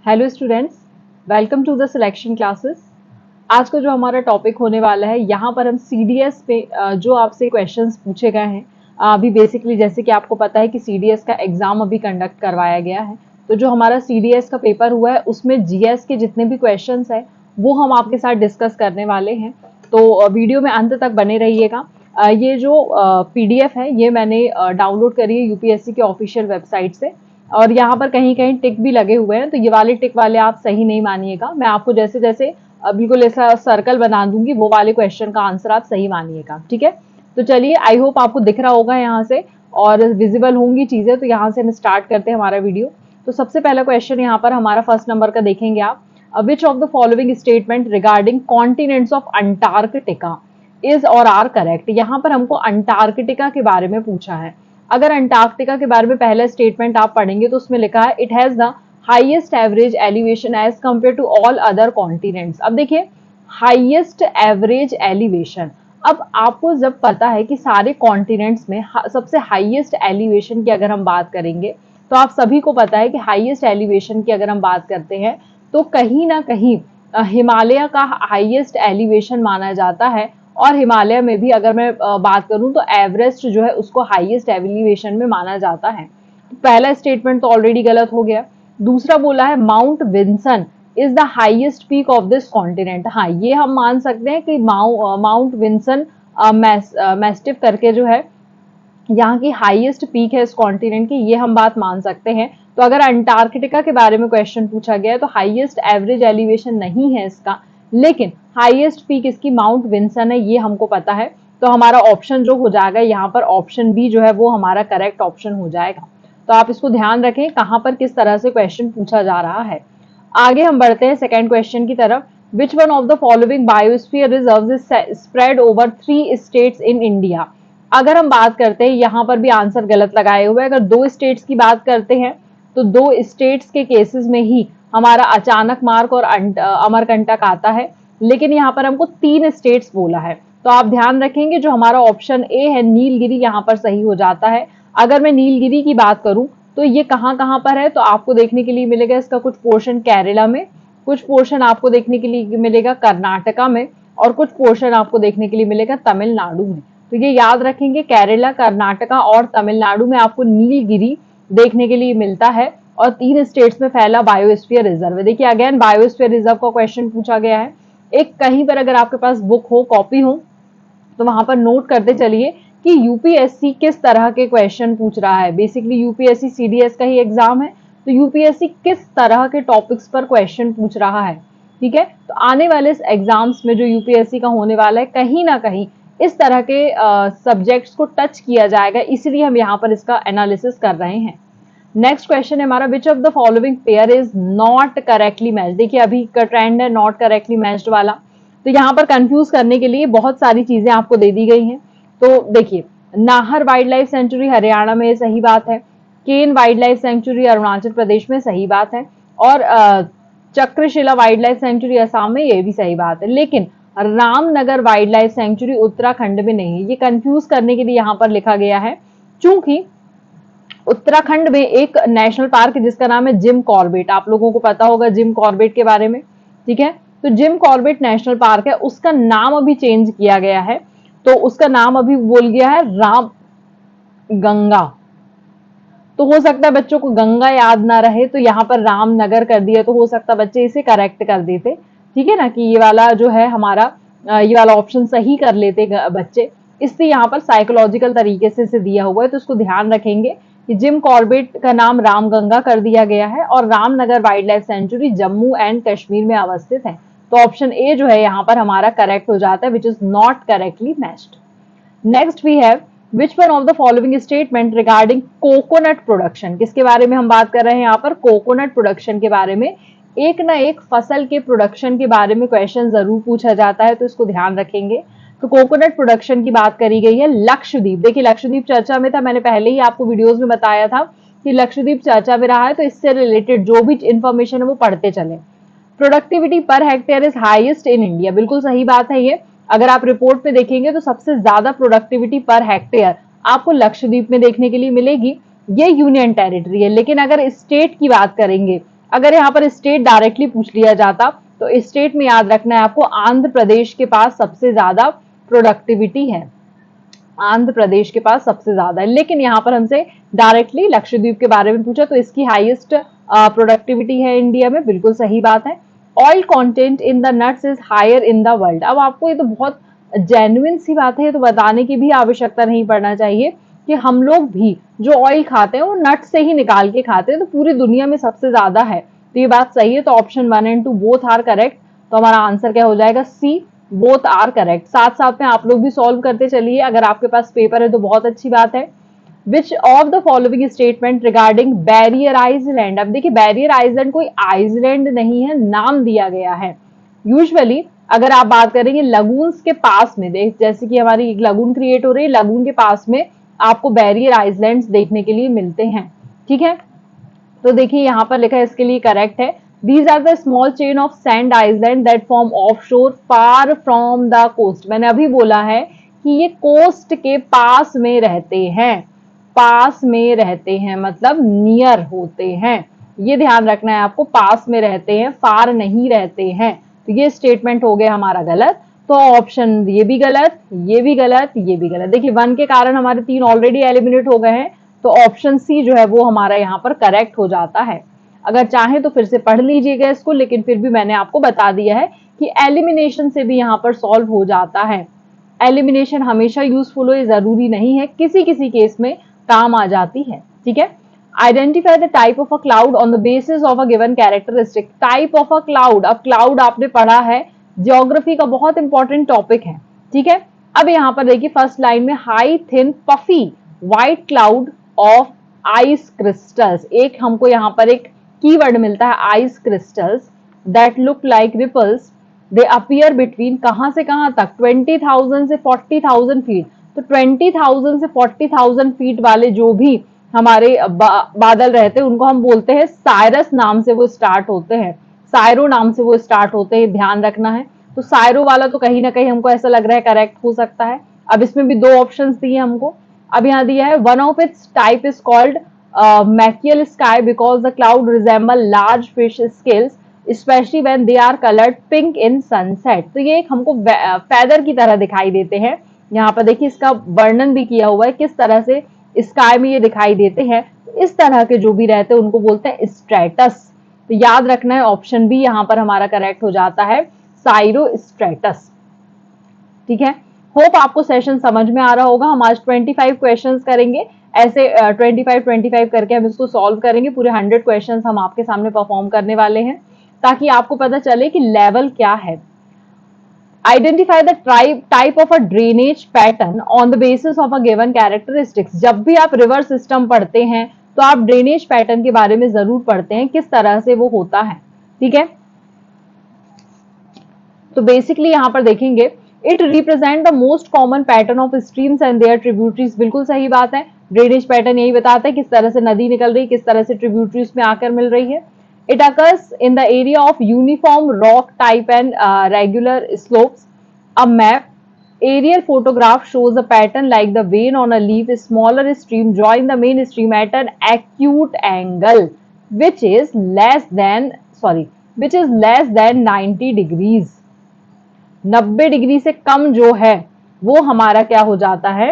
Hello students, welcome to the selection classes. आज का जो हमारा टॉपिक होने वाला है, यहाँ पर हम सीडीएस पे जो आपसे क्वेश्चंस पूछे गए हैं, अभी बेसिकली जैसे कि आपको पता है कि सीडीएस का एग्जाम अभी कंडक्ट करवाया गया है। तो जो हमारा सीडीएस का पेपर हुआ है उसमें जीएस के जितने भी क्वेश्चंस हैं वो हम आपके साथ डिस्कस करने वाले हैं। तो वीडियो में अंत तक बने रहिएगा। ये जो पीडीएफ है ये मैंने डाउनलोड करी है यूपीएससी के ऑफिशियल वेबसाइट से, और यहाँ पर कहीं कहीं टिक भी लगे हुए हैं, तो ये वाले टिक वाले आप सही नहीं मानिएगा। मैं आपको जैसे जैसे बिल्कुल ऐसा सर्कल बना दूंगी, वो वाले क्वेश्चन का आंसर आप सही मानिएगा, ठीक है। तो चलिए, आई होप आपको दिख रहा होगा यहाँ से और विजिबल होंगी चीजें। तो यहाँ से हम स्टार्ट करते हैं हमारा वीडियो। तो सबसे पहला क्वेश्चन यहाँ पर हमारा फर्स्ट नंबर का देखेंगे आप। विच of the following statement regarding continents of Antarctica is और आर करेक्ट। यहाँ पर हमको अंटार्कटिका के बारे में पूछा है। अगर अंटार्कटिका के बारे में पहला स्टेटमेंट आप पढ़ेंगे तो उसमें लिखा है it has the highest average elevation as compare to all other continents. अब देखिए, हाईएस्ट एवरेज एलिवेशन, अब आपको जब पता है कि सारे कॉन्टिनेंट्स में सबसे हाईएस्ट एलिवेशन की अगर हम बात करेंगे, तो आप सभी को पता है कि हाईएस्ट एलिवेशन की अगर हम बात करते हैं तो कहीं ना कहीं हिमालय का हाईएस्ट एलिवेशन माना जाता है। और हिमालय में भी अगर मैं बात करूं तो एवरेस्ट जो है उसको हाईएस्ट एलिवेशन में माना जाता है। तो पहला स्टेटमेंट तो ऑलरेडी गलत हो गया। दूसरा बोला है Mount Vinson is the highest peak of this continent. हाँ, ये हम मान सकते हैं कि माउंट विंसन मैस्टिफ करके जो है यहाँ की हाईएस्ट पीक है इस कॉन्टिनेंट की, ये हम बात मान सकते हैं। तो अगर अंटार्कटिका के बारे में क्वेश्चन पूछा गया है तो हाईएस्ट एवरेज एलिवेशन नहीं है इसका, लेकिन हाईएस्ट पीक इसकी माउंट विंसन है, ये हमको पता है। तो हमारा ऑप्शन जो हो जाएगा यहाँ पर ऑप्शन बी जो है वो हमारा करेक्ट ऑप्शन हो जाएगा। तो आप इसको ध्यान रखें कहाँ पर किस तरह से क्वेश्चन पूछा जा रहा है। आगे हम बढ़ते हैं सेकेंड क्वेश्चन की तरफ। विच one of the following biosphere reserves is spread over 3 states in India. अगर हम बात करते हैं, यहाँ पर भी आंसर गलत लगाए हुए हैं। अगर 2 स्टेट्स की बात करते हैं तो 2 स्टेट्स के केसेस में ही हमारा अचानक मार्ग और अमरकंटक आता है, लेकिन यहाँ पर हमको 3 स्टेट्स बोला है। तो आप ध्यान रखेंगे जो हमारा ऑप्शन ए है नीलगिरी, यहाँ पर सही हो जाता है। अगर मैं नीलगिरी की बात करूं तो ये कहाँ कहाँ पर है, तो आपको देखने के लिए मिलेगा इसका कुछ पोर्शन केरला में, कुछ पोर्शन आपको देखने के लिए मिलेगा कर्नाटका में, और कुछ पोर्शन आपको देखने के लिए मिलेगा तमिलनाडु में। तो ये याद रखेंगे, केरला, कर्नाटका और तमिलनाडु में आपको नीलगिरी देखने के लिए मिलता है, और 3 स्टेट्स में फैला बायोस्फीयर रिजर्व है। देखिए, अगेन बायोस्फीयर रिजर्व का क्वेश्चन पूछा गया है। एक कहीं पर अगर आपके पास बुक हो, कॉपी हो, तो वहां पर नोट करते चलिए कि यूपीएससी किस तरह के क्वेश्चन पूछ रहा है। बेसिकली यूपीएससी सीडीएस का ही एग्जाम है, तो यूपीएससी किस तरह के टॉपिक्स पर क्वेश्चन पूछ रहा है, ठीक है। तो आने वाले एग्जाम्स में जो यूपीएससी का होने वाला है, कहीं ना कहीं इस तरह के सब्जेक्ट्स को टच किया जाएगा, इसलिए हम यहाँ पर इसका एनालिसिस कर रहे हैं। नेक्स्ट क्वेश्चन है हमारा, विच of the following pair is not correctly matched. देखिए, अभी का ट्रेंड है नॉट करेक्टली मैच्ड वाला, तो यहाँ पर कंफ्यूज करने के लिए बहुत सारी चीजें आपको दे दी गई हैं। तो देखिए, Nahar wild life sanctuary Haryana में सही बात है, केन wild life sanctuary Arunachal Pradesh में सही बात है, और Chakrashila wild life sanctuary Assam में, ये भी सही बात है। लेकिन Ramnagar wild life sanctuary Uttarakhand में नहीं है। ये कंफ्यूज करने के लिए यहाँ पर लिखा गया है, चूंकि उत्तराखंड में एक नेशनल पार्क है जिसका नाम है जिम कॉर्बेट। आप लोगों को पता होगा जिम कॉर्बेट के बारे में, ठीक है। तो जिम कॉर्बेट नेशनल पार्क है, उसका नाम अभी चेंज किया गया है। तो उसका नाम अभी बोल गया है राम गंगा। तो हो सकता है बच्चों को गंगा याद ना रहे, तो यहाँ पर रामनगर कर दिया, तो हो सकता है बच्चे इसे करेक्ट कर देते, ठीक है ना, कि ये वाला जो है हमारा ये वाला ऑप्शन सही कर लेते बच्चे। इससे यहाँ पर साइकोलॉजिकल तरीके से इसे दिया हुआ है, तो इसको ध्यान रखेंगे कि जिम कॉर्बेट का नाम रामगंगा कर दिया गया है, और Ramnagar wild life sanctuary Jammu and Kashmir में अवस्थित है। तो ऑप्शन ए जो है यहाँ पर हमारा करेक्ट हो जाता है, which is not correctly matched. Next we have which one of the following statement regarding coconut production. किसके बारे में हम बात कर रहे हैं यहाँ पर, कोकोनट प्रोडक्शन के बारे में। एक ना एक फसल के प्रोडक्शन के बारे में क्वेश्चन जरूर पूछा जाता है, तो इसको ध्यान रखेंगे। तो कोकोनट प्रोडक्शन की बात करी गई है लक्षद्वीप। देखिए, लक्षद्वीप चर्चा में था, मैंने पहले ही आपको वीडियोस में बताया था कि लक्षद्वीप चर्चा में रहा है, तो इससे रिलेटेड जो भी इंफॉर्मेशन है वो पढ़ते चले। Productivity per hectare is highest in India, बिल्कुल सही बात है ये। अगर आप रिपोर्ट में देखेंगे तो सबसे ज्यादा प्रोडक्टिविटी पर हेक्टेयर आपको लक्षद्वीप में देखने के लिए मिलेगी। ये यूनियन टेरिटरी है, लेकिन अगर स्टेट की बात करेंगे, अगर यहाँ पर स्टेट डायरेक्टली पूछ लिया जाता तो स्टेट में याद रखना है आपको, आंध्र प्रदेश के पास सबसे ज्यादा प्रोडक्टिविटी है, आंध्र प्रदेश के पास सबसे ज्यादा है। लेकिन यहाँ पर हमसे डायरेक्टली लक्षद्वीप के बारे में पूछा तो इसकी हाईएस्ट प्रोडक्टिविटी है इंडिया में, बिल्कुल सही बात है। Oil content in the nuts is higher in the world. अब आपको ये तो बहुत जेन्युइन सी बात है, तो बताने की भी आवश्यकता नहीं पड़ना चाहिए कि हम लोग भी जो ऑयल खाते हैं वो नट से ही निकाल के खाते हैं, तो पूरी दुनिया में सबसे ज्यादा है, तो ये बात सही है। तो option 1 and 2 both are correct, तो हमारा आंसर क्या हो जाएगा, सी, बोथ आर करेक्ट। साथ साथ में आप लोग भी सॉल्व करते चलिए, अगर आपके पास पेपर है तो बहुत अच्छी बात है। Which of the following statement regarding barrier island. अब देखिए बैरियर आइसलैंड कोई आइसलैंड नहीं है, नाम दिया गया है। यूजुअली अगर आप बात करेंगे लगून्स के पास में, देख जैसे कि हमारी एक लगून क्रिएट हो रही है, लगून के पास में आपको बैरियर आइसलैंड्स देखने के लिए मिलते हैं, ठीक है। तो देखिए यहाँ पर लिखा है, इसके लिए करेक्ट है, These are the small chain of sand island that form offshore far from the coast। मैंने अभी बोला है कि ये कोस्ट के पास में रहते हैं, पास में रहते हैं मतलब नियर होते हैं, ये ध्यान रखना है आपको, पास में रहते हैं, फार नहीं रहते हैं। तो ये स्टेटमेंट हो गया हमारा गलत, तो ऑप्शन ये भी गलत, ये भी गलत, ये भी गलत। देखिए 1 के कारण हमारे 3 ऑलरेडी एलिमिनेट हो गए हैं, तो ऑप्शन सी जो है वो हमारा यहाँ पर करेक्ट हो जाता है। अगर चाहे तो फिर से पढ़ लीजिएगा इसको, लेकिन फिर भी मैंने आपको बता दिया है कि एलिमिनेशन से भी यहाँ पर सॉल्व हो जाता है। एलिमिनेशन हमेशा यूजफुल हो ये जरूरी नहीं है, किसी किसी केस में काम आ जाती है, ठीक है। Identify the type of a cloud on the basis of a given characteristic. Type of a cloud, अब क्लाउड आपने पढ़ा है, ज्योग्राफी का बहुत इंपॉर्टेंट टॉपिक है, ठीक है। अब यहाँ पर देखिए फर्स्ट लाइन में, high thin puffy white cloud of ice crystals, एक हमको यहाँ पर एक कीवर्ड मिलता है ice crystals that look like ripples, they appear between, कहां से कहां तक, 20,000 से 40,000 फीट। तो 20,000 से 40,000 फीट वाले जो भी हमारे बादल रहते हैं उनको हम बोलते हैं साइरस, नाम से वो स्टार्ट होते हैं, सायरो नाम से वो स्टार्ट होते हैं, ध्यान रखना है। तो सायरो वाला तो कहीं ना कहीं हमको ऐसा लग रहा है करेक्ट हो सकता है। अब इसमें भी 2 ऑप्शंस दिए हमको, अब यहाँ दिया है one of its type is called mackerel sky because the cloud resemble large fish scales especially when they are coloured pink in sunset. तो ये एक हमको फेदर की तरह दिखाई देते हैं। यहाँ पर देखिए इसका वर्णन भी किया हुआ है किस तरह से स्काई में ये दिखाई देते हैं। इस तरह के जो भी रहते हैं उनको बोलते हैं स्ट्रेटस। तो याद रखना है ऑप्शन बी यहाँ पर हमारा करेक्ट हो जाता है, साइरो स्ट्रेटस, ठीक है। होप आपको सेशन समझ में आ रहा होगा। हम आज 25 क्वेश्चंस करेंगे, ऐसे 25 करके हम इसको सॉल्व करेंगे। पूरे 100 क्वेश्चंस हम आपके सामने परफॉर्म करने वाले हैं ताकि आपको पता चले कि लेवल क्या है। Identify the type of a drainage pattern on the basis of a given characteristics. जब भी आप रिवर सिस्टम पढ़ते हैं तो आप ड्रेनेज पैटर्न के बारे में जरूर पढ़ते हैं, किस तरह से वो होता है, ठीक है। तो बेसिकली यहां पर देखेंगे, it represent the most common pattern of streams and their tributaries. बिल्कुल सही बात है, ड्रेनेज पैटर्न यही बताता है किस तरह से नदी निकल रही है, किस तरह से ट्रिब्यूटरीज में आकर मिल रही है। It occurs in the area of uniform rock type and regular slopes. A map aerial photograph shows a pattern like the vein on a leaf. A smaller stream join the main stream at an acute angle which is less than 90 degrees। 90 degree से कम जो है वो हमारा क्या हो जाता है,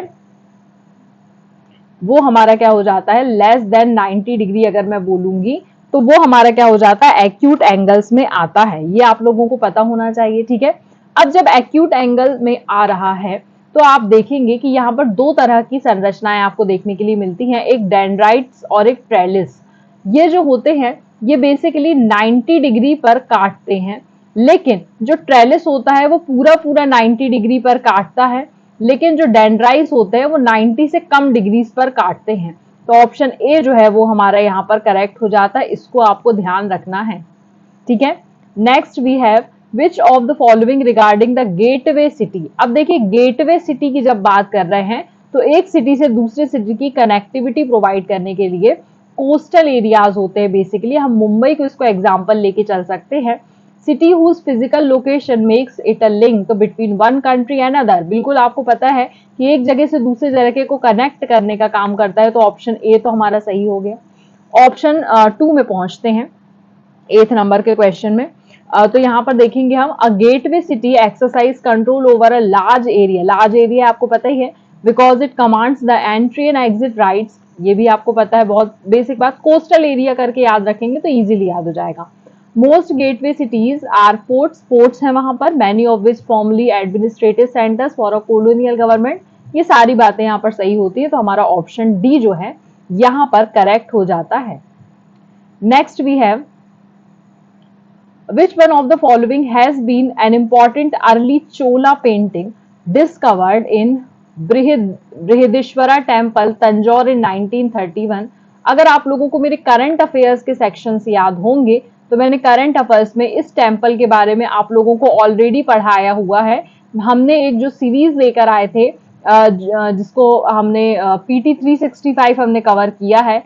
वो हमारा क्या हो जाता है, लेस देन 90 डिग्री अगर मैं बोलूंगी तो वो हमारा क्या हो जाता है, एक्यूट एंगल्स में आता है। ये आप लोगों को पता होना चाहिए, ठीक है। अब जब एक्यूट एंगल में आ रहा है तो आप देखेंगे कि यहाँ पर 2 तरह की संरचनाएं आपको देखने के लिए मिलती हैं, एक डेंड्राइट्स और एक ट्रेलिस। ये जो होते हैं ये बेसिकली 90 डिग्री पर काटते हैं, लेकिन जो ट्रेलिस होता है वो पूरा 90 डिग्री पर काटता है, लेकिन जो डेंड्राइट्स होते हैं वो 90 से कम डिग्रीज पर काटते हैं। तो ऑप्शन ए जो है वो हमारा यहाँ पर करेक्ट हो जाता है, इसको आपको ध्यान रखना है, ठीक है। Next we have which of the following regarding the gateway city. अब देखिए गेटवे सिटी की जब बात कर रहे हैं तो एक सिटी से दूसरे सिटी की कनेक्टिविटी प्रोवाइड करने के लिए कोस्टल एरियाज होते हैं। बेसिकली हम मुंबई को इसको एग्जाम्पल लेके चल सकते हैं। City whose physical location makes it a link between one country and other. बिल्कुल आपको पता है कि एक जगह से दूसरे जगह को कनेक्ट करने का काम करता है, तो ऑप्शन ए तो हमारा सही हो गया। ऑप्शन 2 में पहुंचते हैं। 8 नंबर के क्वेश्चन में। तो यहाँ पर देखेंगे हम, a gateway city exercise control over a large area. Large area आपको पता ही है, because it commands the entry and exit rights, ये भी आपको पता है, बहुत बेसिक बात। कोस्टल एरिया करके याद रखेंगे तो इजीली याद हो जाएगा। Most gateway cities are ports, ports हैं वहां पर, many of which formerly administrative centres for a colonial government. ये सारी बातें यहाँ पर सही होती है, तो हमारा ऑप्शन डी जो है यहाँ पर करेक्ट हो जाता है। Next we have, which one of the following has been an important early Chola painting discovered in Brihadishwara Temple, Tanjore in 1931? अगर आप लोगों को मेरे करंट अफेयर्स के सेक्शन से याद होंगे तो मैंने करंट अफेयर्स में इस टेम्पल के बारे में आप लोगों को ऑलरेडी पढ़ाया हुआ है। हमने एक जो सीरीज लेकर आए थे जिसको हमने PT 365 हमने कवर किया है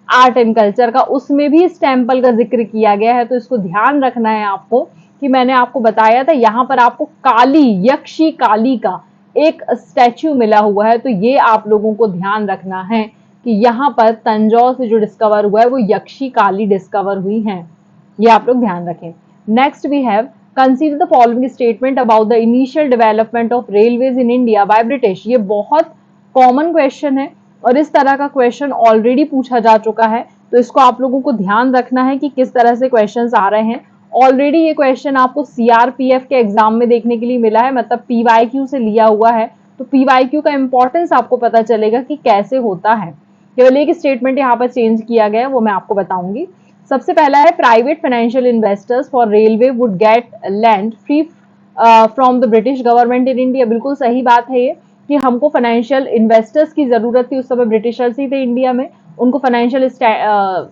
आर्ट एंड कल्चर का, उसमें भी इस टेम्पल का जिक्र किया गया है। तो इसको ध्यान रखना है आपको कि मैंने आपको बताया था यहाँ पर आपको काली, यक्षी काली का एक स्टैच्यू मिला हुआ है, तो ये आप लोगों को ध्यान रखना है कि यहाँ पर तंजौर से जो डिस्कवर हुआ है वो यक्षी काली डिस्कवर हुई है, ये आप लोग ध्यान रखें। Next we have, consider the following statement about the initial development of railways in India by British. ये बहुत कॉमन क्वेश्चन है और इस तरह का क्वेश्चन ऑलरेडी पूछा जा चुका है, तो इसको आप लोगों को ध्यान रखना है कि किस तरह से क्वेश्चंस आ रहे हैं। ऑलरेडी ये क्वेश्चन आपको सीआरपीएफ के एग्जाम में देखने के लिए मिला है, मतलब पीवाईक्यू से लिया हुआ है, तो पीवाईक्यू का इंपॉर्टेंस आपको पता चलेगा कि कैसे होता है। केवल एक स्टेटमेंट यहाँ पर चेंज किया गया है, वो मैं आपको बताऊंगी। सबसे पहला है, private financial investors for railway would get land free from the British government in India. बिल्कुल सही बात है ये कि हमको फाइनेंशियल इन्वेस्टर्स की जरूरत थी, उस समय ब्रिटिशर्स ही थे इंडिया में, उनको फाइनेंशियल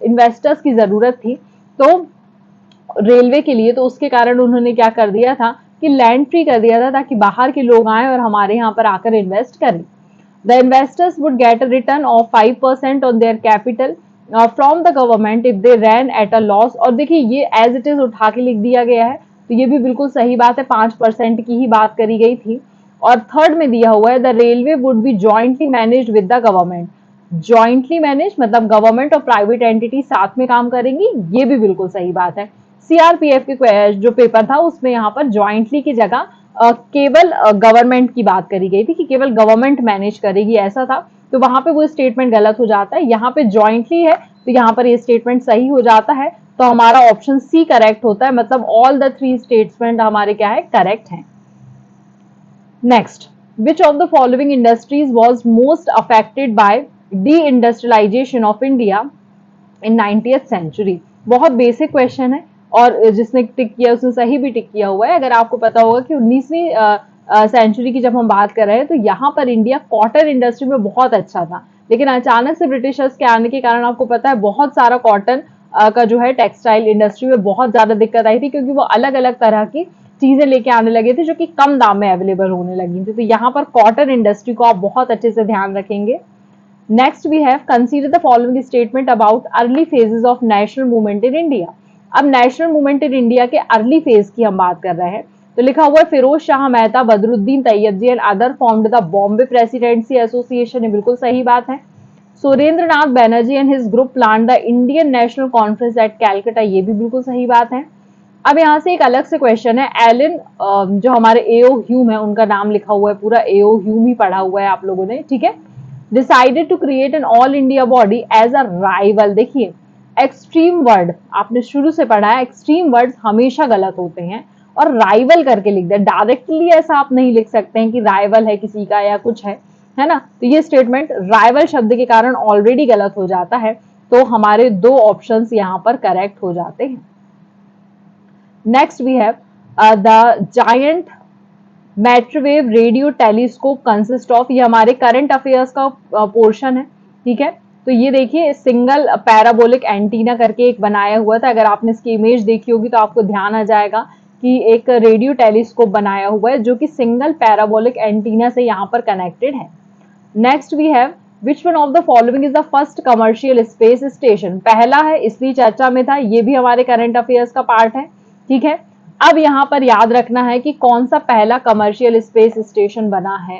इन्वेस्टर्स की जरूरत थी तो रेलवे के लिए, तो उसके कारण उन्होंने क्या कर दिया था कि लैंड फ्री कर दिया था ताकि बाहर के लोग आए और हमारे यहाँ पर आकर इन्वेस्ट करें। The investors would get a return of 5% on their capital from the government if they ran at a loss. और देखिए ये एज इट इज उठा के लिख दिया गया है, तो ये भी बिल्कुल सही बात है, 5% की ही बात करी गई थी। और थर्ड में दिया हुआ है, the railway would be jointly managed with the government. Jointly manage मतलब गवर्नमेंट और प्राइवेट एंटिटी साथ में काम करेंगी, ये भी बिल्कुल सही बात है। सीआरपीएफ के जो पेपर था उसमें यहाँ पर जॉइंटली की जगह केवल गवर्नमेंट की बात करी गई थी कि केवल गवर्नमेंट मैनेज करेगी, ऐसा था, तो वहां पे वो स्टेटमेंट गलत हो जाता है। यहाँ पे जॉइंटली है तो यहाँ पर ये स्टेटमेंट सही हो जाता है, तो हमारा ऑप्शन सी करेक्ट होता है, मतलब ऑल द 3 स्टेटमेंट हमारे क्या है, करेक्ट हैं। Next, which of the following industries was most affected by de-industrialization of India in 90th century? बहुत बेसिक क्वेश्चन है और जिसने टिक किया उसने सही भी टिक किया हुआ है। अगर आपको पता होगा कि 19वीं सेंचुरी की जब हम बात कर रहे हैं तो यहाँ पर इंडिया कॉटन इंडस्ट्री में बहुत अच्छा था, लेकिन अचानक से ब्रिटिशर्स के आने के कारण आपको पता है बहुत सारा कॉटन का जो है टेक्सटाइल इंडस्ट्री में बहुत ज्यादा दिक्कत आई थी, क्योंकि वो अलग अलग तरह की चीजें लेके आने लगे थे जो कि कम दाम में अवेलेबल होने लगी थी। तो यहाँ पर कॉटन इंडस्ट्री को आप बहुत अच्छे से ध्यान रखेंगे। Next we have, consider the following statement about early phases of national movement in India. अब नेशनल मूवमेंट इन इंडिया के अर्ली फेज की हम बात कर रहे हैं, तो लिखा हुआ है, Firoz Shah Mehta, Badruddin Tyabji and other formed the Bombay presidency association. ये बिल्कुल सही बात है। Surendranath Banerjee and his group plan the Indian national conference at Calcutta. ये भी बिल्कुल सही बात है। अब यहाँ से एक अलग से क्वेश्चन है, एलन जो हमारे एओ ह्यूम है, उनका नाम लिखा हुआ है, पूरा एओ ह्यूम ही पढ़ा हुआ है आप लोगों ने, ठीक है। Decided to create an all India body as a rival. देखिए एक्सट्रीम वर्ड आपने शुरू से पढ़ा है, एक्सट्रीम वर्ड हमेशा गलत होते हैं और राइवल करके लिख दे, डायरेक्टली ऐसा आप नहीं लिख सकते हैं कि राइवल है किसी का या कुछ है ना। तो ये स्टेटमेंट राइवल शब्द के कारण ऑलरेडी गलत हो जाता है, तो हमारे 2 ऑप्शंस यहाँ पर करेक्ट हो जाते हैं। Next we have, the giant microwave radio telescope consist of. ये हमारे करंट अफेयर्स का पोर्शन है, ठीक है। तो ये देखिए सिंगल पैराबोलिक एंटीना करके एक बनाया हुआ था, अगर आपने इसकी इमेज देखी होगी तो आपको ध्यान आ जाएगा कि एक रेडियो टेलीस्कोप बनाया हुआ है जो कि सिंगल पैराबोलिक एंटीना से यहाँ पर कनेक्टेड है। Next we have, which one of the following is the first commercial space station. पहला है इसलिए चर्चा में था, ये भी हमारे करंट अफेयर्स का पार्ट है, ठीक है। अब यहाँ पर याद रखना है कि कौन सा पहला कमर्शियल स्पेस स्टेशन बना है।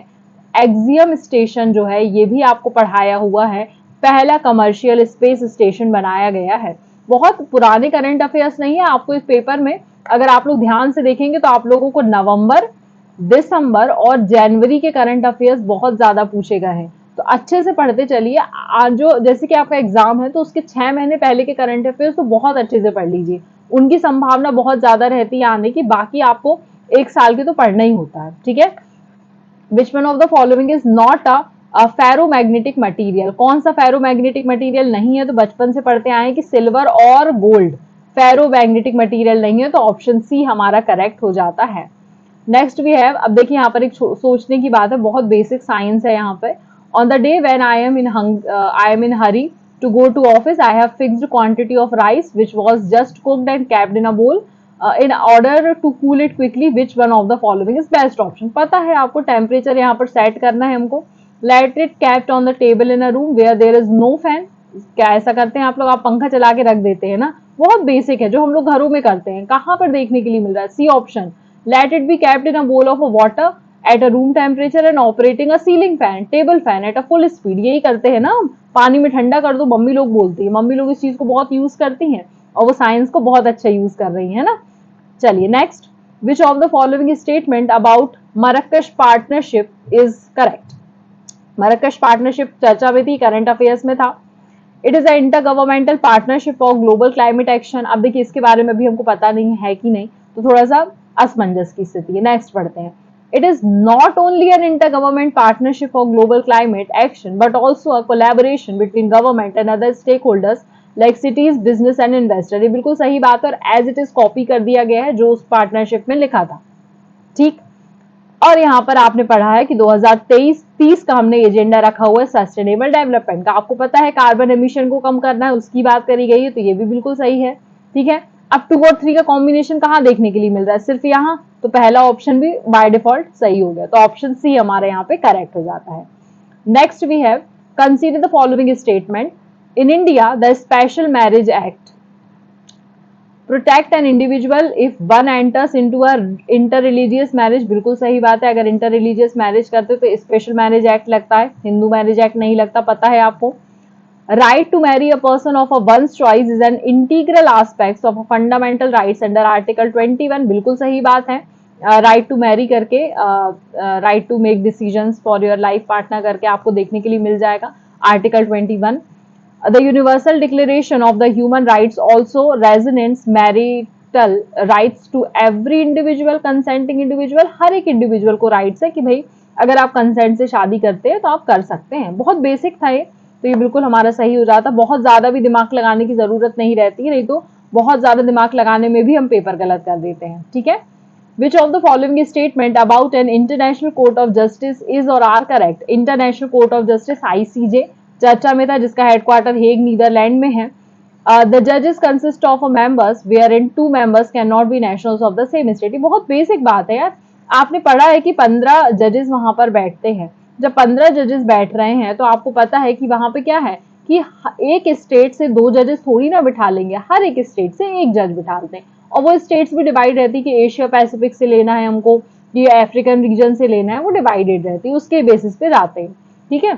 एक्सियम स्टेशन जो है ये भी आपको पढ़ाया हुआ है, पहला कमर्शियल स्पेस स्टेशन बनाया गया है। बहुत पुराने करंट अफेयर्स नहीं है। आपको इस पेपर में अगर आप लोग ध्यान से देखेंगे तो आप लोगों को नवंबर, दिसंबर और जनवरी के करंट अफेयर्स बहुत ज्यादा पूछे गए हैं। तो अच्छे से पढ़ते चलिए। आज जो जैसे कि आपका एग्जाम है तो उसके 6 महीने पहले के करंट अफेयर्स तो बहुत अच्छे से पढ़ लीजिए, उनकी संभावना बहुत ज्यादा रहती है आने की। बाकी आपको एक साल के तो पढ़ना ही होता है, ठीक है। विच one of the following is not a ferromagnetic material? कौन सा फेरोमैग्नेटिक मटेरियल नहीं है? तो बचपन से पढ़ते आए हैं कि सिल्वर और गोल्ड फेरोमैग्नेटिक मटेरियल नहीं है, तो ऑप्शन सी हमारा करेक्ट हो जाता है। नेक्स्ट वी हैव, अब देखिए यहाँ पर एक सोचने की बात है, बहुत बेसिक साइंस है यहाँ पे। On the day when I am in Hari to go to office, I have fixed quantity of rice which was just cooked and kept in a bowl in order to cool it quickly. Which one of the following is best option? पता है आपको temperature यहाँ पर set करना है हमको। Let it kept on the table in a room where there is no fan. क्या ऐसा करते हैं आप लोग? आप पंखा चला के रख देते हैं ना, बहुत बेसिक है जो हम लोग घरों में करते हैं। कहाँ पर देखने के लिए मिल रहा है? C option, let it be kept in a bowl of water at a room temperature and operating a ceiling fan, table fan at a full speed. यही करते हैं ना, पानी में ठंडा कर दो, मम्मी लोग बोलती है। मम्मी लोग इस चीज को बहुत यूज करती हैं और वो साइंस को बहुत अच्छा यूज कर रही है ना। चलिए next, which of the following statement about Marrakesh partnership is correct? Marrakesh partnership चर्चा में थी, करंट अफेयर्स में था। It is a intergovernmental partnership for global climate action. अब देखिए इसके बारे में भी हमको पता नहीं है कि नहीं, तो थोड़ा सा असमंजस की स्थिति है। नेक्स्ट पढ़ते हैं। It is not only an intergovernment partnership for global climate action, but also a collaboration between government and other stakeholders like cities, business and investor. ये बिल्कुल सही बात है और as it is कॉपी कर दिया गया है जो उस पार्टनरशिप में लिखा था, ठीक। और यहाँ पर आपने पढ़ा है कि 2023-30 का हमने एजेंडा रखा हुआ है सस्टेनेबल डेवलपमेंट का। आपको पता है कार्बन एमिशन को कम करना है, उसकी बात करी गई है, तो ये भी बिल्कुल सही है, ठीक है। अब 2 और 3 का कॉम्बिनेशन कहाँ देखने के लिए मिल रहा है? सिर्फ यहाँ, तो पहला ऑप्शन भी बाय डिफॉल्ट सही हो गया, तो ऑप्शन सी हमारे यहाँ पे करेक्ट हो जाता है। Next we have, consider the following statement. In India the special marriage act protect an individual if one enters into a inter religious marriage. बिल्कुल सही बात है, अगर इंटर रिलीजियस मैरिज करते तो स्पेशल मैरिज एक्ट लगता है, हिंदू मैरिज एक्ट नहीं लगता, पता है आपको। Right to marry a person of a one's choice is an integral aspect of fundamental rights under article 21। बिल्कुल सही बात है, राइट टू मैरी करके, right to make decisions for your life partner करके आपको देखने के लिए मिल जाएगा article 21। The Universal Declaration of the Human Rights also resonates marital rights to every individual, consenting individual। हर एक इंडिविजुअल को राइट्स है कि भाई अगर आप कंसेंट से शादी करते हैं तो आप कर सकते हैं। बहुत बेसिक था ये, तो ये बिल्कुल हमारा सही हो जाता। बहुत ज्यादा भी दिमाग लगाने की जरूरत नहीं रहती है, नहीं तो बहुत ज्यादा दिमाग लगाने में भी हम पेपर गलत कर देते हैं, ठीक है। Which of the following statement about an international court of justice is or are correct? International court of justice ICJ चर्चा में था, जिसका हेडक्वार्टर हेग नीदरलैंड में है। द जजेस consist of members where in 2 members can not be nationals of the same state. बहुत basic बात है यार, आपने पढ़ा है कि 15 जजेस वहां पर बैठते हैं। जब 15 जजेस बैठ रहे हैं तो आपको पता है कि वहां पे क्या है कि एक स्टेट से 2 जजेस थोड़ी ना बिठा लेंगे, हर एक स्टेट से एक जज बिठाते हैं। और वो स्टेट्स भी डिवाइड रहती है कि एशिया पैसिफिक से लेना है हमको, ये अफ्रीकन रीजन से लेना है, वो डिवाइडेड रहती है, उसके बेसिस पे जाते हैं, ठीक है।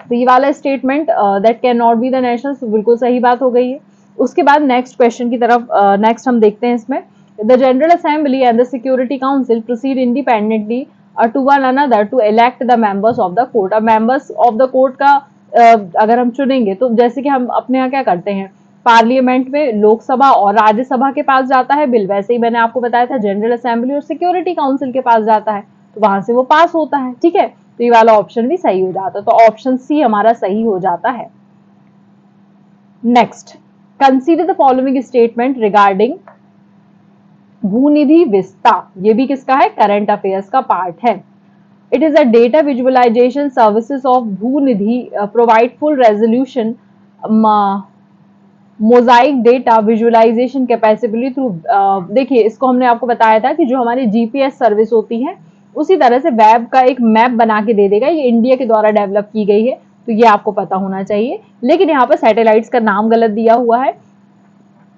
तो ये वाला statement that can not be the national, बिल्कुल सही बात हो गई है। उसके बाद नेक्स्ट क्वेश्चन की तरफ नेक्स्ट हम देखते हैं। इसमें the general assembly and the security council proceed independently to one another to elect the members of the court. अब मेंबर्स ऑफ द कोर्ट का अगर हम चुनेंगे तो जैसे कि हम अपने यहाँ क्या करते हैं, पार्लियामेंट में लोकसभा और राज्यसभा के पास जाता है बिल, वैसे ही मैंने आपको बताया था जनरल असेंबली और सिक्योरिटी काउंसिल के पास जाता है, तो वहां से वो पास होता है, ठीक है। तो ये वाला ऑप्शन भी सही हो जाता है, तो ऑप्शन सी हमारा सही हो जाता है। Next, consider the following statement regarding Bhoonidhi Vista. ये भी किसका है? करंट अफेयर्स का पार्ट है। It is a data visualisation services of Bhoonidhi provide full resolution mosaic data visualisation capability through. देखिए इसको हमने आपको बताया था कि जो हमारी जीपीएस सर्विस होती है उसी तरह से वेब का एक मैप बना के दे देगा। ये इंडिया के द्वारा डेवलप की गई है, तो ये आपको पता होना चाहिए। लेकिन यहाँ पर सैटेलाइट्स का नाम गलत दिया हुआ है,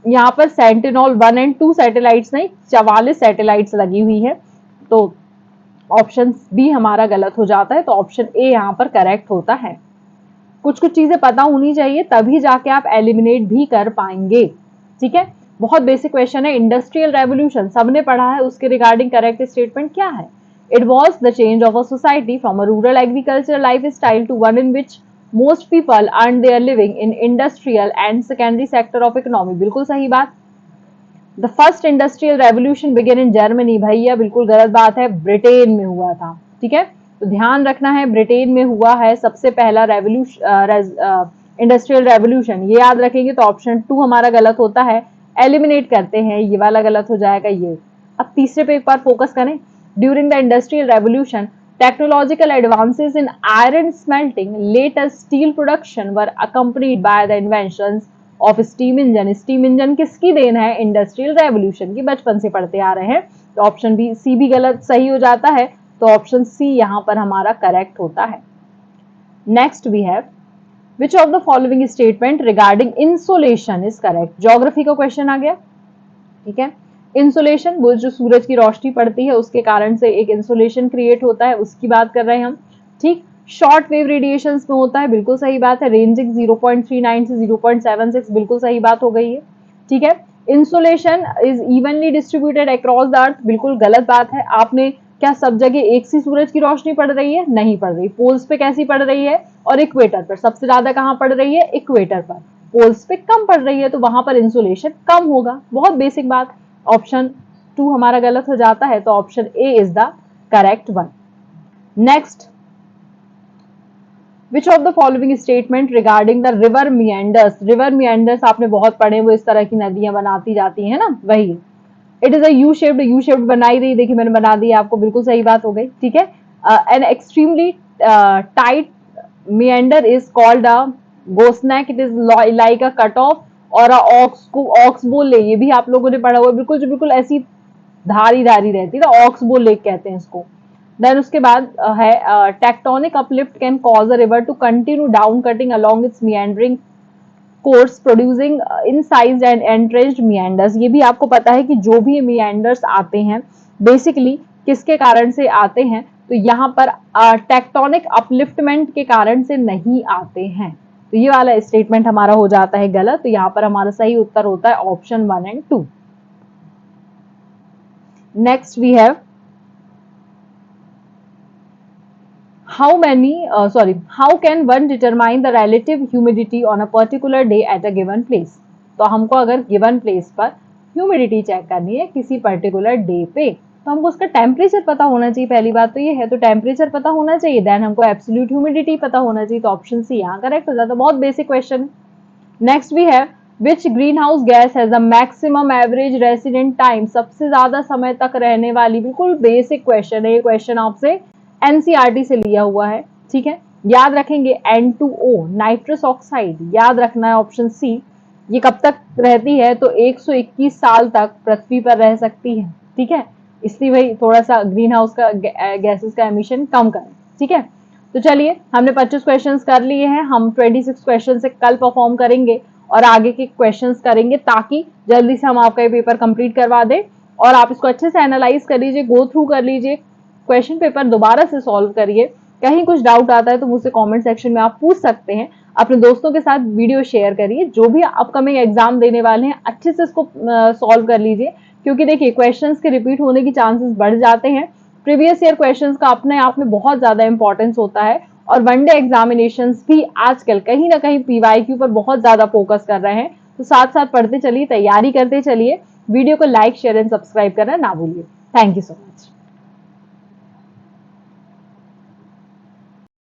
यहाँ पर सेंटिनल 1 और 2 सैटेलाइट्स नहीं 44 सैटेलाइट्स लगी हुई है, तो ऑप्शन बी हमारा गलत हो जाता है, तो ऑप्शन ए यहाँ पर करेक्ट होता है। कुछ कुछ चीजें पता होनी चाहिए, तभी जाके आप एलिमिनेट भी कर पाएंगे। ठीक है, बहुत बेसिक क्वेश्चन है। इंडस्ट्रियल रेवोल्यूशन सबने पढ़ा है, उसके रिगार्डिंग करेक्ट स्टेटमेंट क्या है? It was the change of a society from a rural agriculture life style to one in which most people earn their living in industrial and secondary sector of economy. बिल्कुल सही बात। The first industrial revolution begin in Germany. भैया बिल्कुल गलत बात है, Britain में हुआ था। ठीक है, तो ध्यान रखना है, ब्रिटेन में हुआ है सबसे पहला रेवोल्यूशन, इंडस्ट्रियल रेवोल्यूशन। ये याद रखेंगे। तो ऑप्शन 2 हमारा गलत होता है, एलिमिनेट करते हैं, ये वाला गलत हो जाएगा ये। अब तीसरे पे एक बार फोकस करें। During the industrial revolution technological advances in iron smelting, latest steel production were accompanied by the inventions of steam engine. Steam engine किसकी देन है? इंडस्ट्रियल रेवोल्यूशन की, बचपन से पढ़ते आ रहे हैं। तो ऑप्शन बी सी भी गलत सही हो जाता है, तो ऑप्शन सी यहां पर हमारा करेक्ट होता है। Next we have which of the following statement regarding insolation is correct. Geography का क्वेश्चन आ गया। ठीक है, इंसोलेशन वो जो सूरज की रोशनी पड़ती है उसके कारण से एक इंसोलेशन क्रिएट होता है, उसकी बात कर रहे हैं हम। ठीक, शॉर्ट वेव रेडिएशन में होता है, बिल्कुल सही बात है। रेंजिंग 0.39 से 0.76, बिल्कुल सही बात हो गई है। ठीक है, insolation is evenly distributed across the earth, बिल्कुल गलत बात है। आपने क्या सब जगह एक सी सूरज की रोशनी पड़ रही है? नहीं पड़ रही। पोल्स पे कैसी पड़ रही है? और इक्वेटर पर सबसे ज्यादा कहां पड़ रही है? इक्वेटर पर। पोल्स पे कम पड़ रही है, तो वहां पर इंसुलेशन कम होगा। बहुत बेसिक बात। ऑप्शन 2 हमारा गलत हो जाता है, तो option A is the correct one. Next, which of the following statement regarding the river meanders. River meanders आपने बहुत पढ़े, वो इस तरह की नदियां बनाती जाती है ना, वही। It is a U shaped बनाई रही, देखिए मैंने बना दी आपको, बिल्कुल सही बात हो गई। ठीक है, an extremely tight meander is called a gooseneck, it is like a cut off और ऑक्स को ऑक्स बोल ले, ये भी आप लोगों ने पढ़ा हुआ है। बिल्कुल जो बिल्कुल ऐसी धारी धारी रहती है ना, ऑक्स बोल लेक कहते हैं इसको। देन उसके बाद है tectonic uplift can cause a river to continue down cutting along its meandering course producing incised and entrenched meanders. ये भी आपको पता है कि जो भी मिएंडर्स आते हैं बेसिकली किसके कारण से आते हैं? तो यहाँ पर टेक्टोनिक अपलिफ्टमेंट के कारण से नहीं आते हैं। तो ये वाला स्टेटमेंट हमारा हो जाता है गलत। तो यहाँ पर हमारा सही उत्तर होता है option 1 and 2। Next we have how can one determine the relative humidity on a particular day at a given place। तो हमको अगर गिवन प्लेस पर ह्यूमिडिटी चेक करनी है किसी पर्टिकुलर डे पे, तो हमको उसका टेम्परेचर पता होना चाहिए। पहली बात तो ये है, तो टेम्परेचर पता होना चाहिए, देन हमको एब्सोल्यूट ह्यूमिडिटी पता होना चाहिए। तो ऑप्शन सी यहाँ करेक्ट हो जाता है। बहुत basic question. Next we have which green house gas has the maximum average resident time. सबसे ज्यादा समय तक रहने वाली, बिल्कुल बेसिक क्वेश्चन है ये। क्वेश्चन आपसे एनसीईआरटी से लिया हुआ है। ठीक है, याद रखेंगे N2O नाइट्रस ऑक्साइड, याद रखना है ऑप्शन सी। ये कब तक रहती है? तो 121 साल तक पृथ्वी पर रह सकती है। ठीक है, इसलिए भाई थोड़ा सा ग्रीन हाउस का गैसेस का एमिशन कम करें। ठीक है, तो चलिए हमने 25 क्वेश्चंस कर लिए हैं, हम 26 क्वेश्चन से कल परफॉर्म करेंगे और आगे के क्वेश्चंस करेंगे, ताकि जल्दी से हम आपका ये पेपर कंप्लीट करवा दें। और आप इसको अच्छे से एनालाइज कर लीजिए, गो थ्रू कर लीजिए, क्वेश्चन पेपर दोबारा से सॉल्व करिए। कहीं कुछ डाउट आता है तो मुझसे कमेंट सेक्शन में आप पूछ सकते हैं। अपने दोस्तों के साथ वीडियो शेयर करिए, जो भी अपकमिंग एग्जाम देने वाले हैं अच्छे से इसको सॉल्व कर लीजिए, क्योंकि देखिए क्वेश्चंस के रिपीट होने की चांसेस बढ़ जाते हैं। प्रीवियस ईयर क्वेश्चंस का अपने आप में बहुत ज्यादा इंपॉर्टेंस होता है, और वनडे एग्जामिनेशंस भी आजकल कहीं ना कहीं पीवाईक्यू पर बहुत ज्यादा फोकस कर रहे हैं। तो साथ साथ पढ़ते चलिए, तैयारी करते चलिए। वीडियो को लाइक शेयर एंड सब्सक्राइब करना ना भूलिए। Thank you so much.